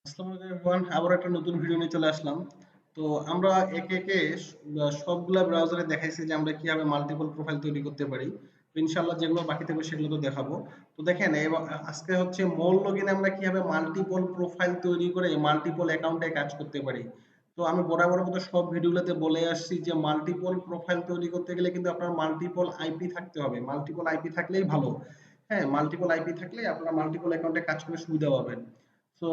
আসসালামু আলাইকুম এভরিওয়ান, আবার একটা নতুন ভিডিও নিয়ে চলে আসলাম। তো আমরা একে একে সবগুলা ব্রাউজারে দেখাইছি যে আমরা কিভাবে মাল্টিপল প্রোফাইল তৈরি করতে পারি। তো ইনশাআল্লাহ যেগুলো বাকি থাকবে সেগুলো তো দেখাবো। তো দেখেন আজকে হচ্ছে মূল লগইনে আমরা কিভাবে মাল্টিপল প্রোফাইল তৈরি করে মাল্টিপল অ্যাকাউন্টে কাজ করতে পারি। তো আমি বরাবর মতো সব ভিডিওগুলোতে বলে আসছি যে মাল্টিপল প্রোফাইল তৈরি করতে গেলে কিন্তু আপনার মাল্টিপল আইপি থাকতে হবে। মাল্টিপল আইপি থাকলেই ভালো। হ্যাঁ, মাল্টিপল আইপি থাকলে আপনারা মাল্টিপল অ্যাকাউন্টে কাজ করে সুবিধা পাবেন। তো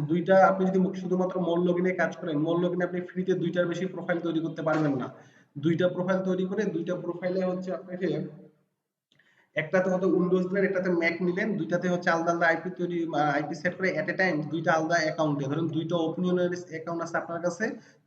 ২ টা আপনি যদি শুধুমাত্র মূল লগইনে কাজ করেন, মূল লগইনে আপনি ফ্রিতে ২ টার বেশি প্রোফাইল তৈরি করতে পারবেন না। ২ টা প্রোফাইল তৈরি করে ২ টা প্রোফাইলে হচ্ছে আপনাকে একটাতে হয়তো উইন্ডোজ দিলেন, একটাতে ম্যাক নিলেন, ২ টাতে হচ্ছে আলাদা, আলাদা আইপি তৈরি আইপি সেট করে এট এ টাইম ২ টা আলাদা অ্যাকাউন্টে ধরেন ২ টা ওপিনিয়নের অ্যাকাউন্ট আছে আপনার কাছে।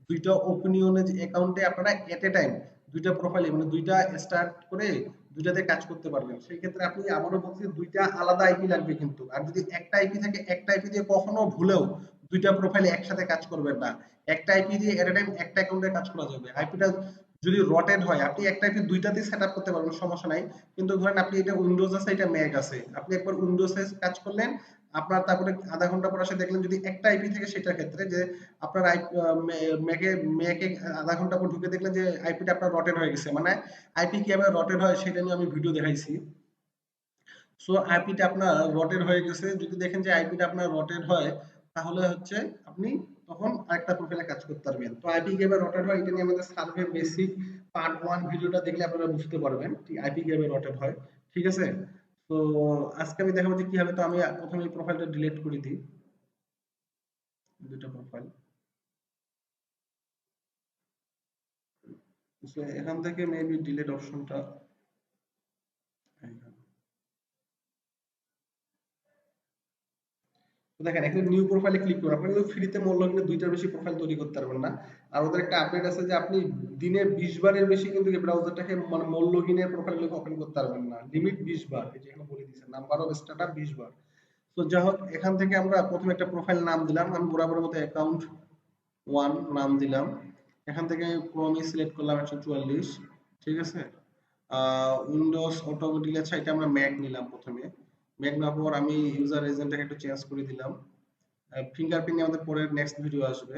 ২ টা ওপিনিয়নের অ্যাকাউন্টে আপনারা এট এ টাইম ২ টা প্রোফাইলে মানে ২ টা স্টার্ট করে ২ টাতে কাজ করতে পারবেন। সেই ক্ষেত্রে আপনি আবারও বলছি ২ টা আলাদা আইপি লাগবে কিন্তু। আর যদি একটা আইপি থাকে, একটা আইপি দিয়ে কখনো ভুলেও ২ টা প্রোফাইলে একসাথে কাজ করবেন না। একটা আইপি দিয়ে এট এ টাইম একটা অ্যাকাউন্টে কাজ করা যাবে। আইপিটা যদি রটেড হয় আপনি একটা আইপি ২ টাতেই সেটআপ করতে পারবেন, সমস্যা নাই। কিন্তু ধরেন আপনি এটা উইন্ডোজ আছে, এটা ম্যাক আছে, আপনি একবার উইন্ডোজে কাজ করলেন, আপনার তারপরে আধা ঘন্টা পর এসে দেখলেন যদি একটা আইপি থেকে, সেটার ক্ষেত্রে যে আপনার ম্যাকে ম্যাকে আধা ঘন্টা পর ঢুকে দেখলেন যে আইপিটা আপনার রটেড হয়ে গেছে। মানে আইপি কিভাবে রটেড হয় সেটা নিয়ে আমি ভিডিও দেখাইছি। সো আইপিটা আপনার রটেড হয়ে গেছে, যদি দেখেন যে আইপিটা আপনার রটেড হয় তাহলে হচ্ছে আপনি তখন আরেকটা প্রোফাইলে কাজ করতে পারবেন। তো আইপি কিভাবে রটেড হয় এটা নিয়ে আমাদের সার্ভে বেসিক পার্ট 1 ভিডিওটা দেখলে আপনারা বুঝতে পারবেন ঠিক আইপি কিভাবে রটেড হয়। ঠিক আছে? তো আজকে আমি দেখাবো যে কিভাবে। তো আমি প্রথমে এই প্রোফাইলটা ডিলিট করে দিই, দুটো প্রোফাইল। সো এখান থেকে মেবি ডিলিট অপশনটা তো দেখেন এখানে নিউ প্রোফাইলে ক্লিক করুন। আপনি কিন্তু ফ্রিতে মূল্য কিন্তু ২ টার বেশি প্রোফাইল তৈরি করতে পারবেন না। আর ওদের একটা আপডেট আছে যে আপনি দিনে ২০ বারের বেশি কিন্তু এই ব্রাউজারটাকে মানে মূল লগইনের প্রোফাইলগুলোকে ওপেন করতে পারবেন না। লিমিট ২০ বার। এই যে এখানে বলে দিয়েছে নাম্বার অফ স্টার্টআপ ২০ বার। তো যাই হোক, এখান থেকে আমরা প্রথমে একটা প্রোফাইল নাম দিলাম। আমি বরাবরের মতো অ্যাকাউন্ট 1 নাম দিলাম। এখান থেকে ক্রোমই সিলেক্ট করলাম ১৪৪। ঠিক আছে? উইন্ডোজ অটোমেটিক আছে, এটা আমরা ম্যাক নিলাম প্রথমে। ম্যাক নেওয়ার পর আমি ইউজার এজেন্টটাকে একটু চেঞ্জ করে দিলাম। ফিঙ্গারপ্রিন্ট আমাদের পরের নেক্সট ভিডিও আসবে।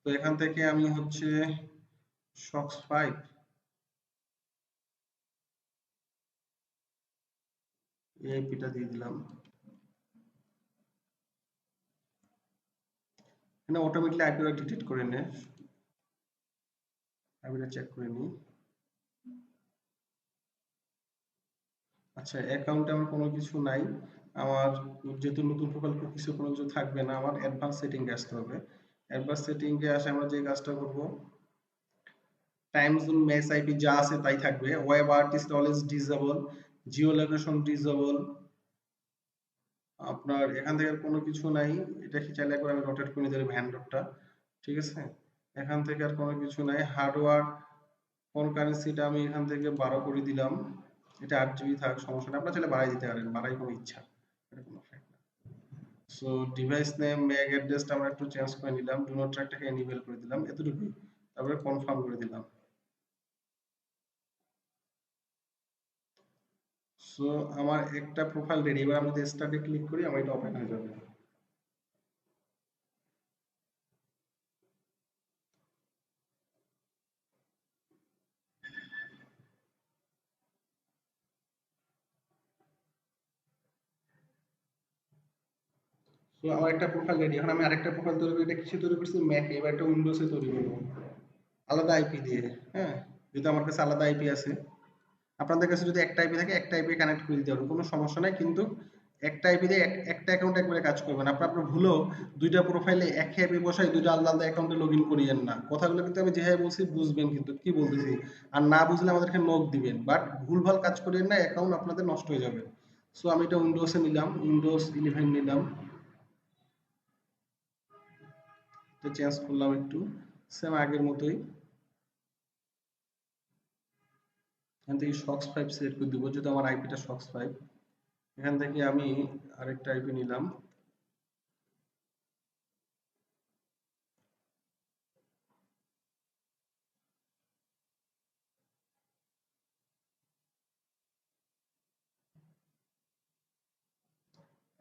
তো এখান থেকে আমি হচ্ছে শক্স 5 এআইপিটা দিয়ে দিলাম। এখানে অটোমেটিকলি আইপিটা ডিটেক্ট করে নেয়। আইপিটা চেক করে নিই। আচ্ছা, অ্যাকাউন্টে আমার কোনো কিছু নাই। আমার যেহেতু নতুন প্রোফাইল কিছু কোনো কিছু থাকবে না, আমার অ্যাডভান্স সেটিং এ আসতে হবে। অ্যাডভান্স সেটিং এ আসে আমরা যে কাজটা করব, টাইম জোন ম্যাচ আইপি যা আছে তাই থাকবে। Web artist always disable, geolocation disable. আপনার এখান থেকে আর কোনো কিছু নাই। এটা কি চাইলে একবার আমি রোটেট করে নিতে পারি ভ্যানডরটা। ঠিক আছে? এখান থেকে আর কোনো কিছু নাই। হার্ডওয়্যার কোন কারেন্সিটা আমি এখান থেকে 12 করে দিলাম। এটা 8 জিবি থাক, সমস্যা নেই। আপনারা চাইলে বাড়াই দিতে পারেন, বাড়াই কোনো ইচ্ছা। এটা কোনো ফ্যাক্ট না। সো ডিভাইস নেম ম্যাক অ্যাড্রেসটা আমরা একটু চেঞ্জ করে নিলাম। ডু নট ট্র্যাকটাকে এনেবল করে দিলাম। এতটুকুই। তারপরে কনফার্ম করে দিলাম। সো আমার একটা প্রোফাইল রেডি। এবার আমি যদি স্টার্টে ক্লিক করি আমার এটা ওপেন হয়ে যাবে। তো আমার একটা প্রোফাইল রেডি। এখন আমি আরেকটা প্রোফাইল তৈরি করি। এটা কিসে তৈরি করছি? ম্যাকে। এবার একটা উইন্ডোজে তৈরি করবো, আলাদা আইপি দিয়ে। হ্যাঁ, যেহেতু আমার কাছে আলাদা আইপি আছে। আপনাদের কাছে যদি একটা আইপি থাকে একটা আইপি কানেক্ট করে দিতে পারবেন, কোনো সমস্যা নাই। কিন্তু একটা আইপি দিয়ে একটা অ্যাকাউন্ট একবারে কাজ করবেন। আপনার ভুলেও ২ টা প্রোফাইলে একই আইপি বসাই ২ টা আলাদা আলাদা অ্যাকাউন্টে লগ ইন করিয়েন না। কথাগুলো কিন্তু আমি যেভাবে বলছি বুঝবেন, কিন্তু কি বলতেছি। আর না বুঝলে আমাদেরকে নোট দিবেন, বাট ভুলভাল কাজ করিয়েন না, অ্যাকাউন্ট আপনাদের নষ্ট হয়ে যাবে। সো আমি এটা উইন্ডোজে নিলাম, উইন্ডোজ 11 নিলাম। এটা চেঞ্জ করলাম একটু, সেম আগের মতোই। এখান থেকে শক্স 5 সিলেক্ট করে দিব, যেহেতু আমার আইপিটা শক্স 5। এখান থেকে আমি আরেকটা আইপি নিলাম।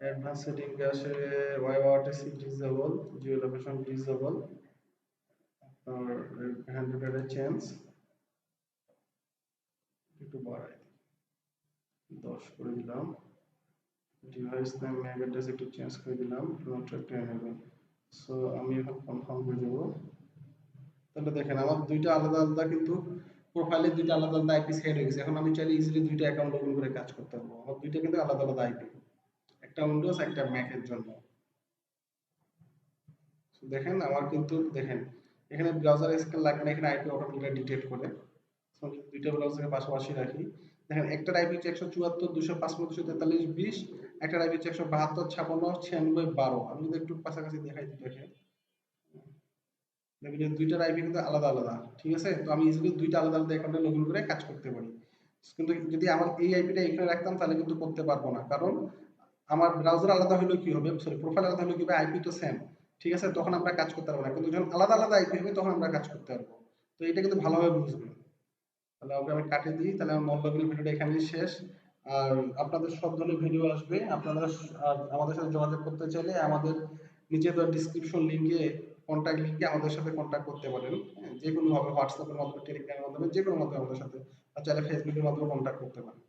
অ্যাডভান্স সেটিং এ আসে ওয়েব আউটসি ডিসেবল, জিও লোকেশন ডিসেবল, আর হ্যান্ডেড চেঞ্জ একটু বাড়াই 10 করে দিলাম। ডিভাইস নেম ম্যাক অ্যাড্রেস একটু চেঞ্জ করে দিলাম, নট এনেবল। সো আমি এখন কনফার্ম করে দেব। তাহলে দেখেন আমার দুইটা আলাদা আলাদা কিন্তু প্রোফাইলে দুইটা আলাদা আলাদা আইপি সেট হয়ে গেছে। এখন আমি চাইলে ইজিলি দুইটা অ্যাকাউন্ট লগ ইন করে কাজ করতে পারবো। আমার দুইটা কিন্তু আলাদা আলাদা আইপি, একটা উইন্ডোজ একটা ম্যাকের জন্য। দেখেন আমার কিন্তু দেখেন এখানে ব্রাউজার স্কেল লাগবে না, এখানে আইপি অটোমেটিক্যালি ডিটেক্ট করে। সো দুইটা ব্রাউজারের পাশাপাশি রাখি। দেখেন একটা আইপি হচ্ছে 174 255 243 20, একটা আইপি হচ্ছে 172 56 96 12। আমি যদি একটু কাছাকাছি দেখাই দেখেন, দেখবেন যে দুইটার আইপি কিন্তু আলাদা আলাদা। ঠিক আছে, তো আমি ইজিলি দুইটা আলাদা আলাদা অ্যাকাউন্টে লগ ইন করে কাজ করতে পারি। কিন্তু যদি আমার এই আইপিটা এখানে রাখতাম তাহলে কিন্তু করতে পারবো না, কারণ আমার ব্রাউজার আলাদা হলে কি হবে, সরি প্রোফাইল আলাদা হলে কি হবে, আইপি তো সেম। ঠিক আছে, তখন আমরা কাজ করতে পারবো না, কিন্তু যখন আলাদা আলাদা আইপি হবে তখন আমরা কাজ করতে পারবো। তো এটা কিন্তু ভালোভাবে বুঝবেন। তাহলে ওকে আমি কাটিয়ে দিই, তাহলে আমার মন লগইন ভিডিওটা এখানেই শেষ। আর আপনাদের সব ধরনের ভিডিও আসবে, আপনারা আর আমাদের সাথে যোগাযোগ করতে চাইলে আমাদের নিচে তো ডিসক্রিপশন লিংকে, কন্ট্যাক্ট লিংকে আমাদের সাথে কন্ট্যাক্ট করতে পারেন। হ্যাঁ, যে কোনো ভাবে হোয়াটসঅ্যাপের মাধ্যমে, টেলিগ্রামের মাধ্যমে, যে কোনো মাধ্যমে আমাদের সাথে, আর চাইলে ফেসবুকের মাধ্যমে কন্ট্যাক্ট করতে পারেন।